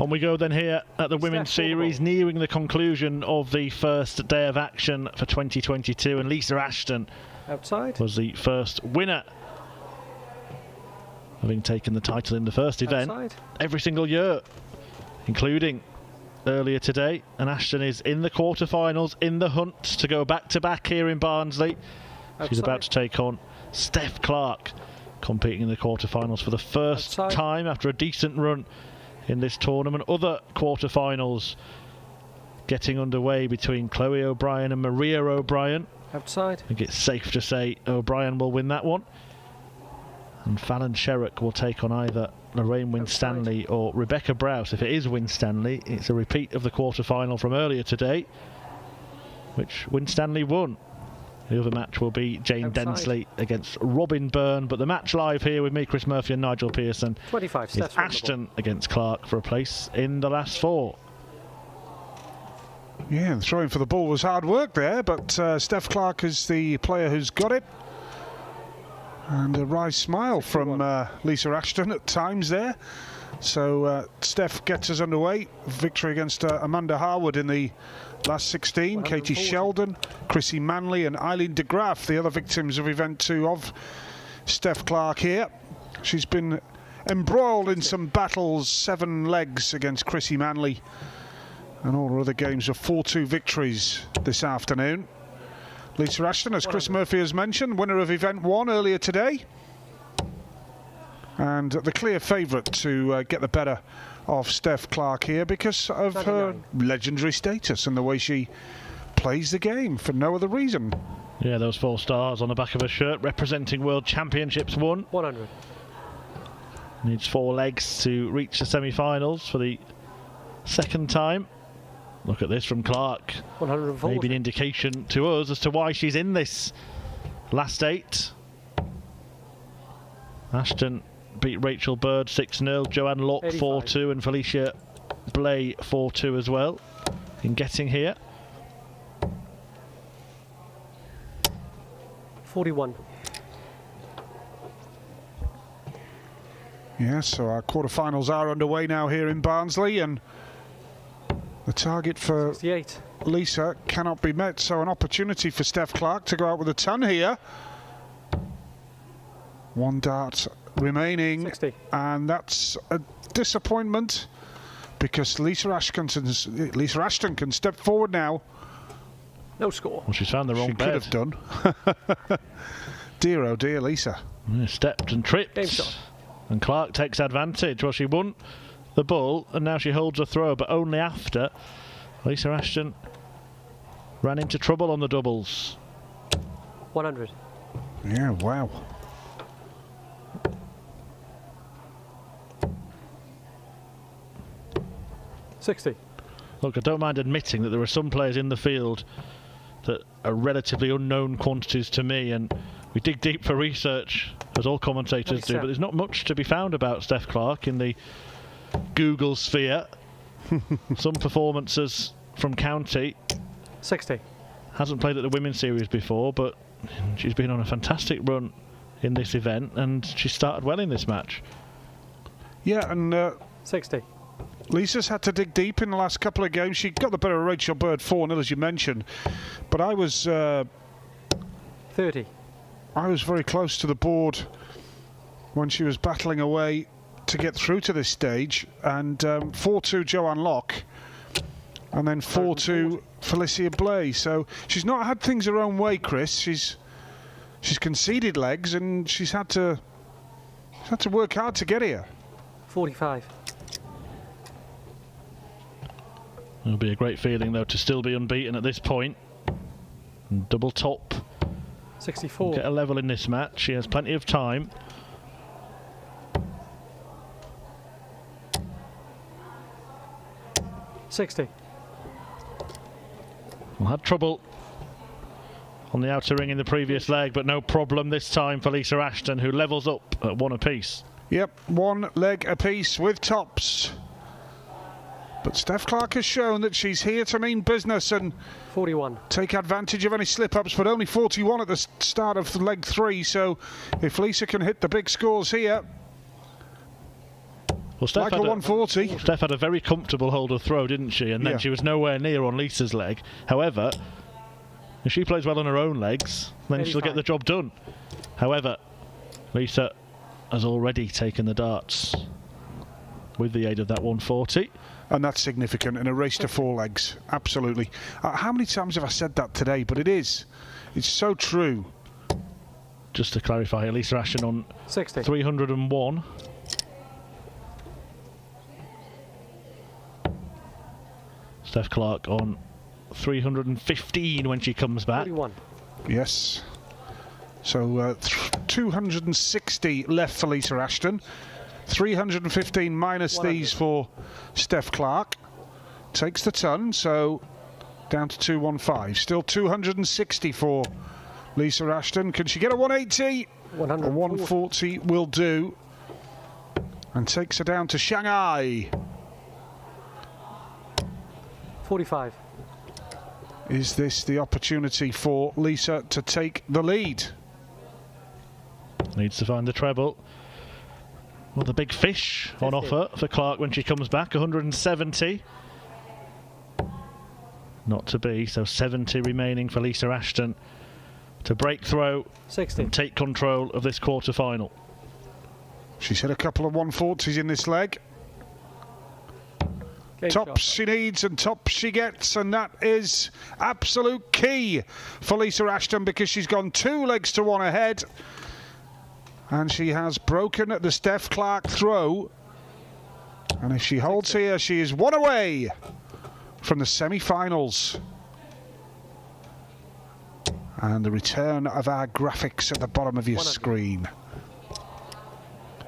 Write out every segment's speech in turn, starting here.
On we go then here at the Women's Series, nearing the conclusion of the first day of action for 2022, and Lisa Ashton outside was the first winner, having taken the title in the first event every single year, including earlier today. And Ashton is in the quarterfinals, in the hunt to go back-to-back here in Barnsley. She's about to take on Steph Clarke, competing in the quarterfinals for the first time after a decent run in this tournament. Other quarterfinals getting underway between Chloe O'Brien and Maria O'Brien. Outside. I think it's safe to say O'Brien will win that one. And Fallon Sherrock will take on either Lorraine Winstanley or Rebecca Browse. If it is Winstanley, it's a repeat of the quarterfinal from earlier today, which Winstanley won. The other match will be Jane Densley against Robin Byrne. But the match live here with me, Chris Murphy, and Nigel Pearson 25 is Ashton against Clarke for a place in the last four. Yeah, throwing for the ball was hard work there, but Steph Clarke is the player who's got it. And a wry smile from Lisa Ashton at times there. So Steph gets us underway. Victory against Amanda Harwood in the last 16. Katie Sheldon, Chrissy Manley and Eileen de Graaf, the other victims of event 2 of Steph Clarke here. She's been embroiled in some battles, 7 legs against Chrissy Manley. And all her other games are 4-2 victories this afternoon. Lisa Ashton, as Chris Murphy has mentioned, winner of event 1 earlier today. And the clear favourite to get the better of Steph Clarke here because of her legendary status and the way she plays the game for no other reason. Yeah, those 4 stars on the back of her shirt representing World Championships won. 100. Needs 4 legs to reach the semi-finals for the second time. Look at this from Clarke. 140. Maybe an indication to us as to why she's in this last 8. Ashton beat Rachel Bird 6-0, Joanne Locke 4-2 and Felicia Blay 4-2 as well in getting here. 41. Yeah, so our quarterfinals are underway now here in Barnsley, and the target for 68. Lisa cannot be met, so an opportunity for Steph Clarke to go out with a ton here. 1 dart remaining, 60. and that's a disappointment because Lisa Ashton can step forward now. No score. Well, she's found the wrong bed. She could have done. Dear, oh dear, Lisa. Yeah, stepped and tripped. Game shot. And Clarke takes advantage. Well, she won the ball, and now she holds a throw, but only after Lisa Ashton ran into trouble on the doubles. 100. Yeah, wow. $60. Look, I don't mind admitting that there are some players in the field that are relatively unknown quantities to me, and we dig deep for research, as all commentators do, but there's not much to be found about Steph Clarke in the Google sphere. Some performances from county. 60. Hasn't played at the Women's Series before, but she's been on a fantastic run in this event, and she started well in this match. Yeah, and 60. Lisa's had to dig deep in the last couple of games. She got the better of Rachel Bird 4-0, as you mentioned, but I was 30. I was very close to the board when she was battling away to get through to this stage, and 4-2 Joanne Locke, and then 4-2 Felicia Blay. So she's not had things her own way, Chris. She's conceded legs, and she's had to work hard to get here. 45. It'll be a great feeling, though, to still be unbeaten at this point. And double top. 64. Get a level in this match. She has plenty of time. $60. Well, had trouble on the outer ring in the previous leg, but no problem this time for Lisa Ashton, who levels up at 1 apiece. Yep, 1 leg apiece with tops. But Steph Clarke has shown that she's here to mean business and 41. Take advantage of any slip-ups, but only 41 at the start of leg 3, so if Lisa can hit the big scores here... Well, Steph like had a 140. Steph had a very comfortable hold of throw, didn't she? And then she was nowhere near on Lisa's leg. However, if she plays well on her own legs, then 85. she'll get the job done. However, Lisa has already taken the darts with the aid of that 140. And that's significant in a race to 4 legs. Absolutely. How many times have I said that today? But it's so true. Just to clarify, Lisa Ashton on 60. 301. Steph Clarke on 315 when she comes back. 41. Yes. So 260 left for Lisa Ashton. 315 minus 100. these for Steph Clarke. Takes the ton, so down to 215. Still 260 for Lisa Ashton. Can she get a 180? 140. A 140 will do. And takes her down to Shanghai. 45. Is this the opportunity for Lisa to take the lead? Needs to find the treble. Well, the big fish 50. on offer for Clarke when she comes back, 170. Not to be, so 70 remaining for Lisa Ashton to break through 60. and take control of this quarter-final. She's hit a couple of 140s in this leg. Top she needs and top she gets, and that is absolute key for Lisa Ashton because she's gone 2 legs to 1 ahead. And she has broken the Steph Clarke throw. And if she holds here, she is 1 away from the semi-finals. And the return of our graphics at the bottom of your screen.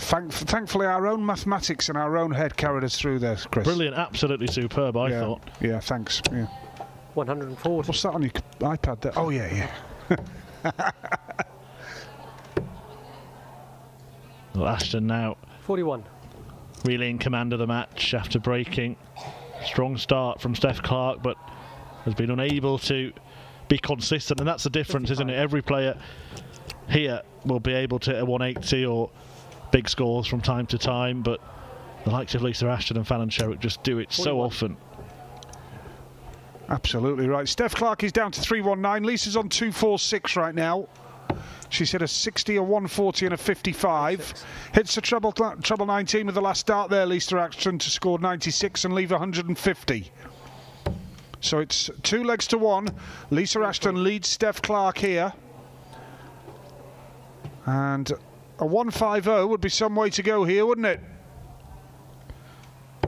Thankfully, our own mathematics and our own head carried us through there, Chris. Brilliant, absolutely superb, I thought. Yeah, thanks. Yeah. 140. What's that on your iPad there? Oh, yeah. Well, Ashton now 41. really in command of the match after breaking. Strong start from Steph Clarke, but has been unable to be consistent, and that's the difference, 55. isn't it? Every player here will be able to hit a 180 or big scores from time to time, but the likes of Lisa Ashton and Fallon Sherrick just do it 41. so often. Absolutely right. Steph Clarke is down to 319. Lisa's on 246 right now. She's hit a 60, a 140 and a 55. 96. Hits the treble 19 with the last start there, Lisa Ashton, to score 96 and leave 150. So it's 2 legs to 1. Lisa Ashton leads Steph Clarke here. And a 150 would be some way to go here, wouldn't it?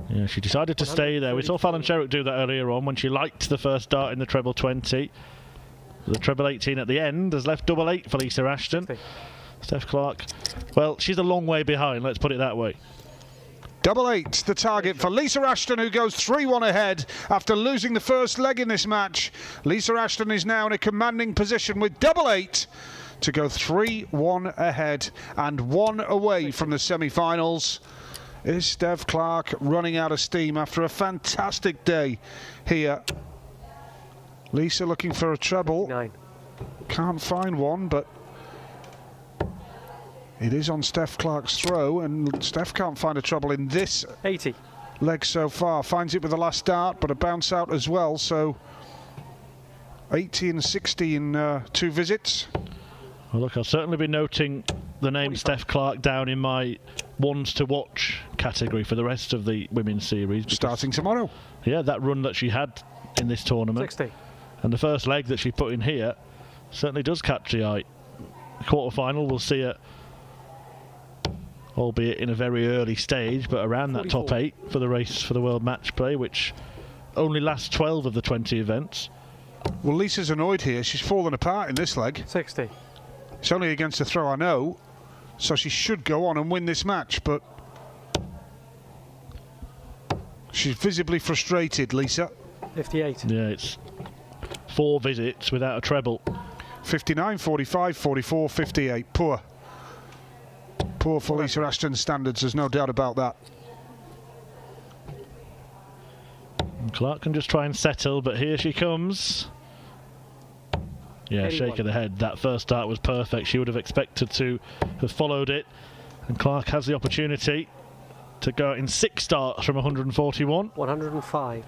Yeah, she decided to stay there. We saw Fallon Sherrick do that earlier on when she liked the first start in the treble 20. The treble 18 at the end has left double 8 for Lisa Ashton. 60. Steph Clarke, well, she's a long way behind, let's put it that way. Double 8, the target for Lisa Ashton, who goes 3-1 ahead after losing the first leg in this match. Lisa Ashton is now in a commanding position with double 8 to go 3-1 ahead and 1 away from the semi-finals. Is Steph Clarke running out of steam after a fantastic day here? Lisa looking for a treble. 9. Can't find one, but it is on Steph Clarke's throw, and Steph can't find a treble in this 80. leg so far. Finds it with the last start, but a bounce out as well, so 80 and 60 in 2 visits. Well, look, I'll certainly be noting the name 45. Steph Clarke down in my ones to watch category for the rest of the women's series. Starting tomorrow. Yeah, that run that she had in this tournament 60. and the first leg that she put in here certainly does catch the eye. The quarter-final, we'll see her, albeit in a very early stage, but around 44. that top 8 for the race for the World Match Play, which only lasts 12 of the 20 events. Well, Lisa's annoyed here. She's fallen apart in this leg. 60. It's only against a throw, I know, so she should go on and win this match, but she's visibly frustrated, Lisa. 58. Yeah, it's 4 visits without a treble. 59, 45, 44, 58. Poor. Poor for Lisa Ashton's standards, there's no doubt about that. And Clarke can just try and settle, but here she comes. Yeah, 81. shake of the head. That first start was perfect. She would have expected to have followed it. And Clarke has the opportunity to go in 6 starts from 141. 105.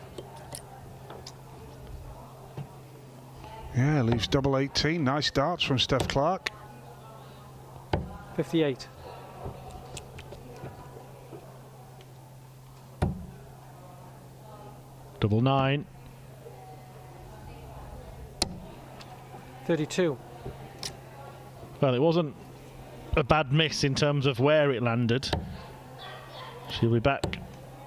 Yeah, leaves double 18. Nice darts from Steph Clarke. 58. Double 9. 32. Well, it wasn't a bad miss in terms of where it landed. She'll be back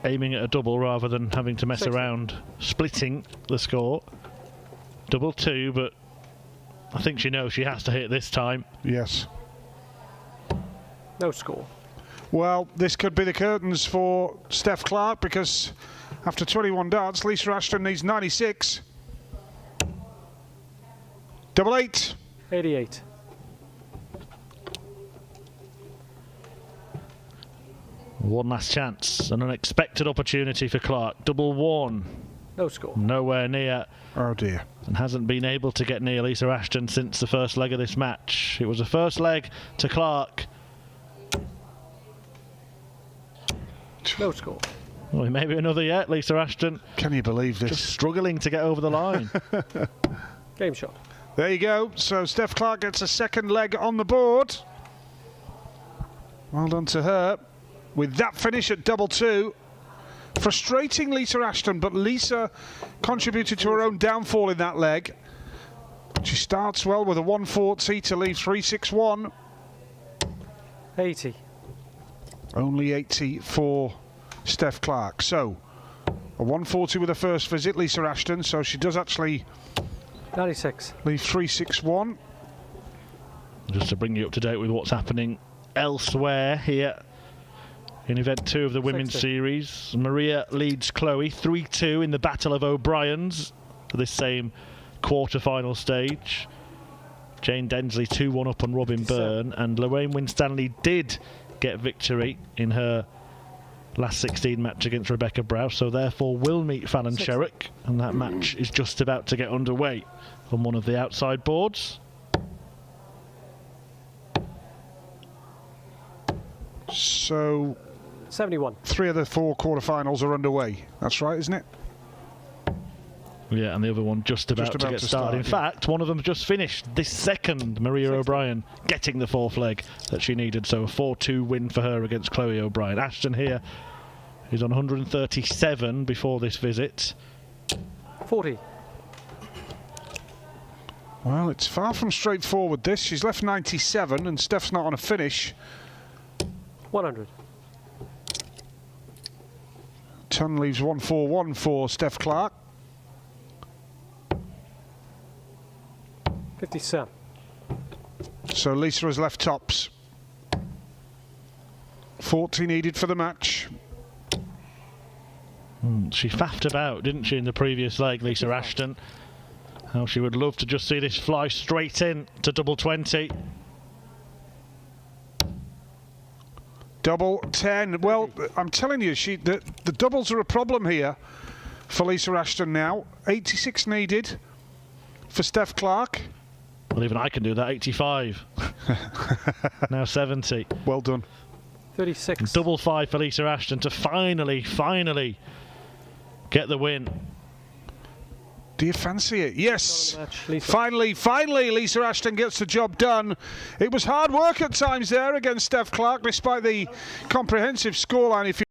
aiming at a double rather than having to mess 60. around splitting the score. Double 2, but I think she knows she has to hit this time. Yes. No score. Well, this could be the curtains for Steph Clarke, because after 21 darts, Lisa Ashton needs 96. Double 8. 88. One last chance, an unexpected opportunity for Clarke. Double 1. No score. Nowhere near. Oh dear. And hasn't been able to get near Lisa Ashton since the first leg of this match. It was the first leg to Clarke. No score. Well, maybe another yet, Lisa Ashton. Can you believe this? Just struggling to get over the line. Game shot. There you go. So Steph Clarke gets a second leg on the board. Well done to her. With that finish at double 2. Frustrating Lisa Ashton, but Lisa contributed to her own downfall in that leg. She starts well with a 140 to leave 361. 80. Only 80 for Steph Clarke. So a 140 with her first visit, Lisa Ashton. So she does actually 96. leave 361. Just to bring you up to date with what's happening elsewhere here in event 2 of the women's 60. series. Maria leads Chloe 3-2 in the Battle of O'Briens for this same quarter-final stage. Jane Densley 2-1 up on Robin Byrne, and Lorraine Winstanley did get victory in her last 16 match against Rebecca Browse, so therefore will meet Fallon 60. Sherrick, and that match is just about to get underway on one of the outside boards. So 71. 3 of the 4 quarterfinals are underway. That's right, isn't it? Yeah, and the other one just about to get started. In fact, one of them just finished this second, Maria O'Brien, getting the 4th leg that she needed. So a 4-2 win for her against Chloe O'Brien. Ashton here is on 137 before this visit. 40. Well, it's far from straightforward, this. She's left 97 and Steph's not on a finish. 100. Ton leaves 141 for Steph Clarke. 57. So Lisa has left tops. 40 needed for the match. She faffed about, didn't she, in the previous leg, Lisa Ashton? How she would love to just see this fly straight in to double 20. Double 10. Well, I'm telling you, the doubles are a problem here for Lisa Ashton now. 86 needed for Steph Clarke. Well, even I can do that. 85. Now 70. Well done. 36. Double 5 for Lisa Ashton to finally get the win. Do you fancy it? Yes. Match, Finally, Lisa Ashton gets the job done. It was hard work at times there against Steph Clarke, despite the comprehensive scoreline. If you